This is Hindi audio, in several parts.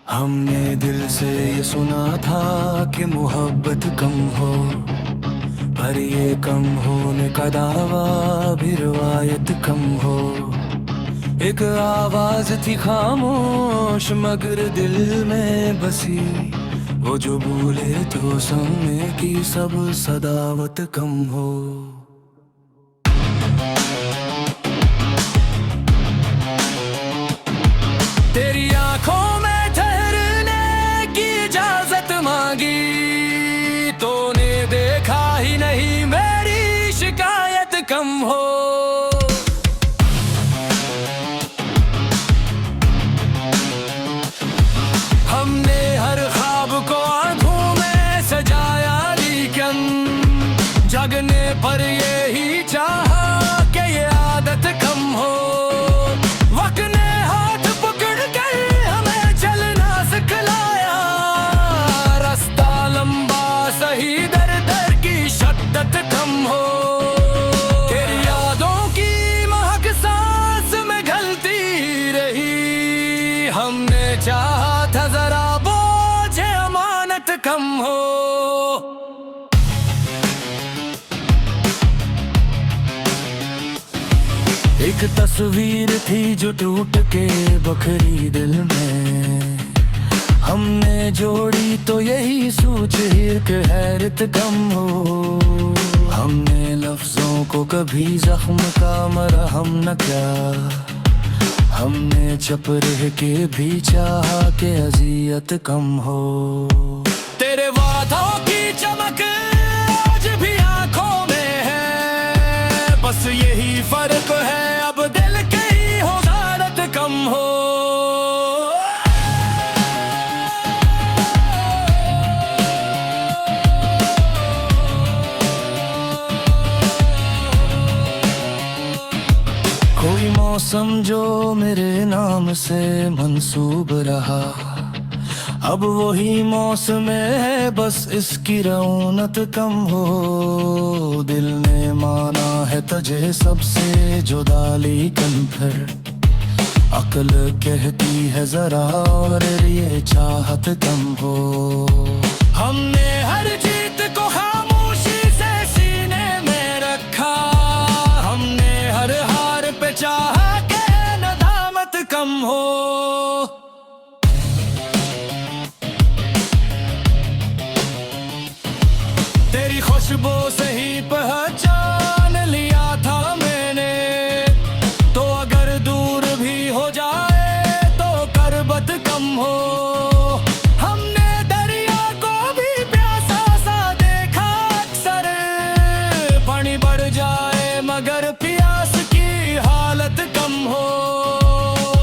हमने दिल से ये सुना था कि मोहब्बत कम हो, पर ये कम होने का दावा भी रिवायत कम हो। एक आवाज थी खामोश मगर दिल में बसी, वो जो भूले तो सुनने की सब सदावत कम हो। तेरी आंखों में ठहरने की इजाजत मांगी, तूने देखा ही नहीं मेरी शिकायत कम हो। हमने हर ख्वाब को आंखों में सजाया, लेकिन जगने पर यही चाहा कि ये आदत कम हो। वक्त ने हाथ पकड़ कर हमें चलना सिखलाया, रास्ता लंबा सही दर दर की शिद्दत कम हो। तेरी यादों की महक सांस में घलती रही, हमने चाहा था जरा बोझ अमानत कम हो। एक तस्वीर थी जो टूट के बखरी दिल में, हमने जोड़ी तो यही सोच कि हैरत कम हो। हमने लफ्जों को कभी जख्म का मरहम न किया, हमने चुप रह के भी चाहा कि अजियत कम हो। तेरे वादों की चमक आज भी आंखों में है, बस यही फर्क है अब दिल की हुजारत कम हो। कोई मौसम जो मेरे नाम से मंसूब रहा, अब वही मौसम है बस इसकी रौनक कम हो। दिल ने माना है तुझे सबसे जुदा, लेकिन फिर अक्ल कहती है जरा और ये चाहत कम हो। हमने हर जीत को खामोशी से सीने में रखा, हमने हर हार पे चाहा के नदामत कम हो। तेरी खुशबू से ही पहचान लिया था मैंने, तो अगर दूर भी हो जाए तो करबत कम हो। हमने दरिया को भी प्यासा सा देखा अक्सर, पानी बढ़ जाए मगर प्यास की हालत कम हो।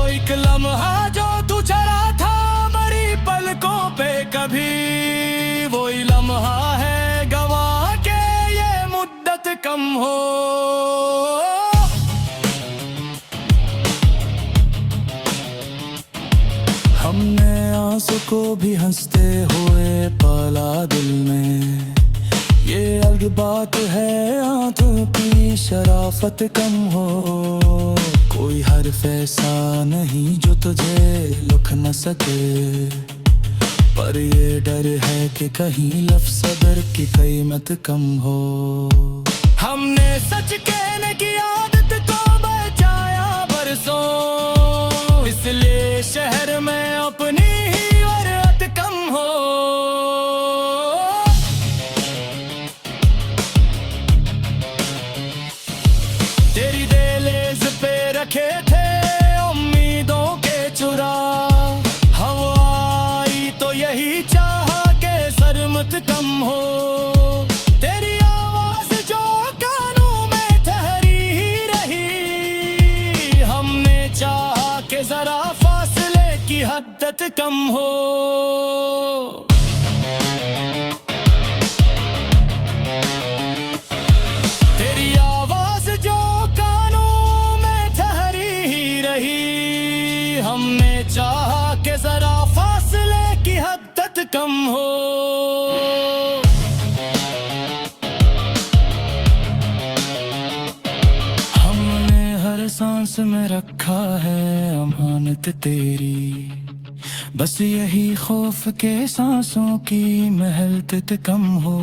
एक लम्हा जो तू चला था मरी पलकों पे कभी, वही लम्हा है गवाह के ये मुद्दत कम हो। हमने आंसू को भी हंसते हुए पाला दिल में, ये अलग बात है आंखों की शराफत कम हो। कोई हर्फ ऐसा नहीं जो तुझे लिख न सके, पर ये डर है कि कहीं लफ्ज़ सब्र की कीमत कम हो। हमने सच कहने की आदत को बचाया बरसों, इसलिए शहर में अपनी ही वरअत कम हो। तेरी दहलीज पे रखे थे उम्मीदों के चुरा, यही चाहा के सरमत कम हो। तेरी आवाज जो कानों में ठहरी ही रही, हमने चाहा के जरा फासले की हद्दत कम हो। तेरी आवाज जो कानों में ठहरी ही रही, हमने चाहा के जरा फासले की हद्दत कम हो। सांस में रखा है अमानत तेरी। बस यही खौफ के सांसों की महलत कम हो।